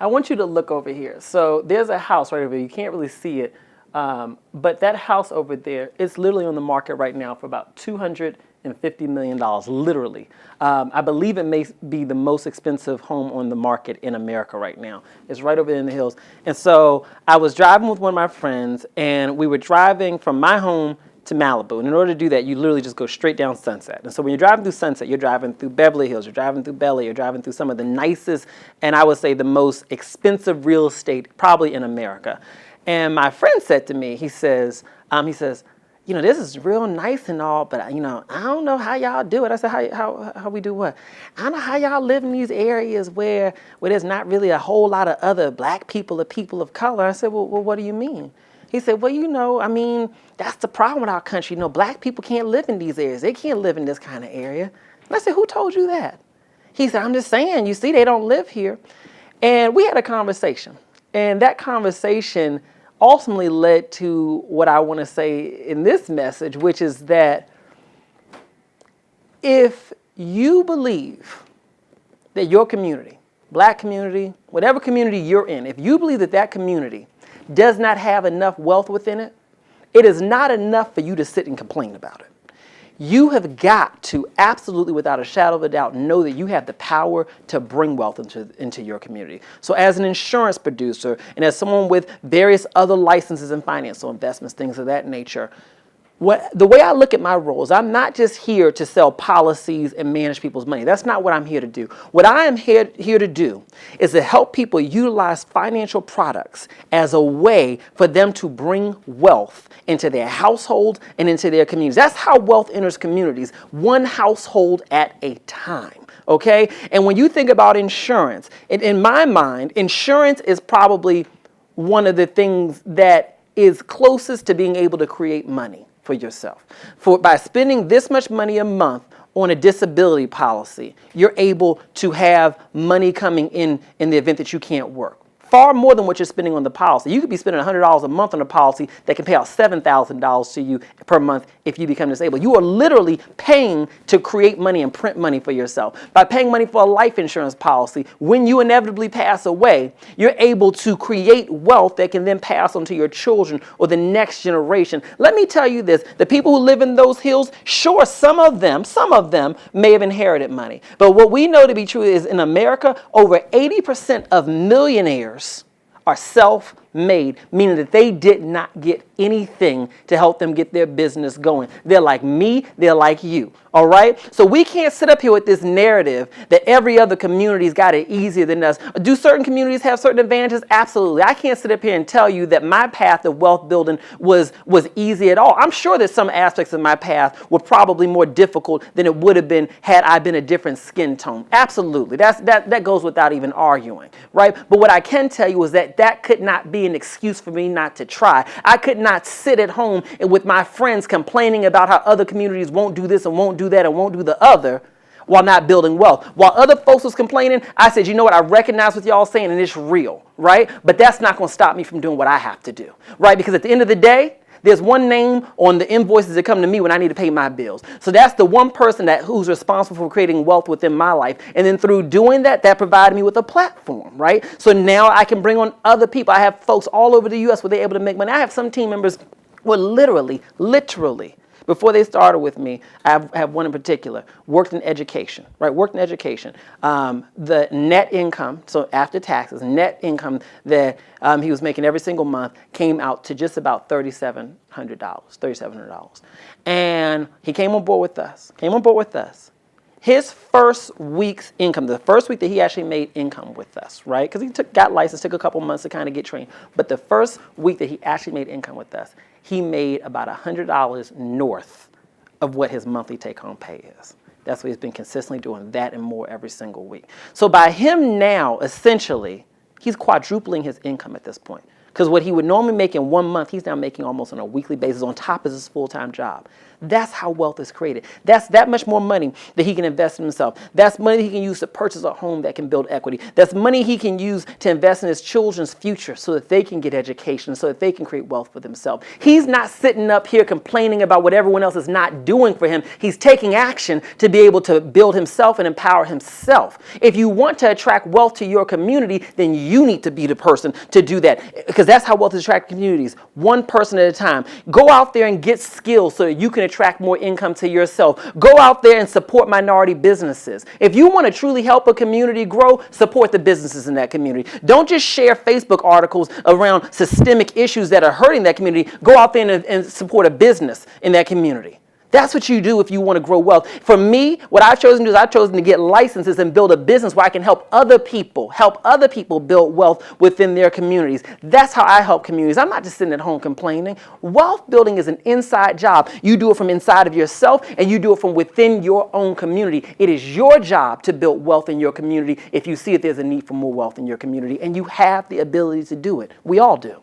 I want you to look over here. So there's a house right over here. You can't really see it. But that house over there, it's literally on the market right now for about $250 million, literally. I believe it may be the most expensive home on the market in America right now. It's right over there in the hills. And so I was driving with one of my friends, and we were driving from my home to Malibu. And in order to do that, you literally just go straight down Sunset. And so when you're driving through Sunset, you're driving through Beverly Hills, you're driving through Bel Air, you're driving through some of the nicest, and I would say the most expensive real estate probably in America. And my friend said to me, he says, this is real nice and all, but I don't know how y'all do it. I said, how we do what? I don't know how y'all live in these areas where there's not really a whole lot of other black people or people of color. I said, well, what do you mean? He said, well, that's the problem with our country. Black people can't live in these areas. They can't live in this kind of area. And I said, who told you that? He said, I'm just saying, you see, they don't live here. And we had a conversation. And that conversation ultimately led to what I want to say in this message, which is that if you believe that your community, black community, whatever community you're in, if you believe that that community does not have enough wealth within it, it is not enough for you to sit and complain about it. You have got to absolutely, without a shadow of a doubt, know that you have the power to bring wealth into your community. So as an insurance producer and as someone with various other licenses and financial investments, things of that nature, the way I look at my roles, I'm not just here to sell policies and manage people's money. That's not what I'm here to do. What I am here to do is to help people utilize financial products as a way for them to bring wealth into their household and into their communities. That's how wealth enters communities, one household at a time. Okay? And when you think about insurance, in my mind, insurance is probably one of the things that is closest to being able to create money for yourself. By spending this much money a month on a disability policy, you're able to have money coming in the event that you can't work. Far more than what you're spending on the policy. You could be spending $100 a month on a policy that can pay out $7,000 to you per month if you become disabled. You are literally paying to create money and print money for yourself. By paying money for a life insurance policy, when you inevitably pass away, you're able to create wealth that can then pass on to your children or the next generation. Let me tell you this, the people who live in those hills, sure, some of them may have inherited money. But what we know to be true is in America, over 80% of millionaires are self-made, meaning that they did not get anything to help them get their business going. They're like me, they're like you, all right? So we can't sit up here with this narrative that every other community's got it easier than us. Do certain communities have certain advantages? Absolutely. I can't sit up here and tell you that my path of wealth building was easy at all. I'm sure that some aspects of my path were probably more difficult than it would have been had I been a different skin tone. Absolutely. That goes without even arguing, right? But what I can tell you is that could not be an excuse for me not to try. I could not sit at home and with my friends complaining about how other communities won't do this and won't do that and won't do the other while not building wealth. While other folks was complaining, I said, you know what, I recognize what y'all saying and it's real, right? But that's not going to stop me from doing what I have to do, right? Because at the end of the day, there's one name on the invoices that come to me when I need to pay my bills. So that's the one person who's responsible for creating wealth within my life. And then through doing that provided me with a platform, right? So now I can bring on other people. I have folks all over the U.S. where they're able to make money. I have some team members who literally, before they started with me, I have one in particular, worked in education, right? Worked in education. The net income, so after taxes, net income that he was making every single month came out to just about $3,700. And he came on board with us. His first week's income, the first week that he actually made income with us, right? Because he got licensed, took a couple months to kind of get trained. But the first week that he actually made income with us, he made about $100 north of what his monthly take-home pay is. That's what he's been consistently doing, that and more every single week. So by him now, essentially, he's quadrupling his income at this point. Because what he would normally make in 1 month, he's now making almost on a weekly basis on top of his full-time job. That's how wealth is created. That's that much more money that he can invest in himself. That's money he can use to purchase a home that can build equity. That's money he can use to invest in his children's future so that they can get education, so that they can create wealth for themselves. He's not sitting up here complaining about what everyone else is not doing for him. He's taking action to be able to build himself and empower himself. If you want to attract wealth to your community, then you need to be the person to do that, because that's how wealth is attracted to communities, one person at a time. Go out there and get skills so that you can attract more income to yourself. Go out there and support minority businesses. If you want to truly help a community grow, support the businesses in that community. Don't just share Facebook articles around systemic issues that are hurting that community. Go out there and support a business in that community. That's what you do if you want to grow wealth. For me, what I've chosen to do is I've chosen to get licenses and build a business where I can help other people build wealth within their communities. That's how I help communities. I'm not just sitting at home complaining. Wealth building is an inside job. You do it from inside of yourself, and you do it from within your own community. It is your job to build wealth in your community if you see that there's a need for more wealth in your community, and you have the ability to do it. We all do.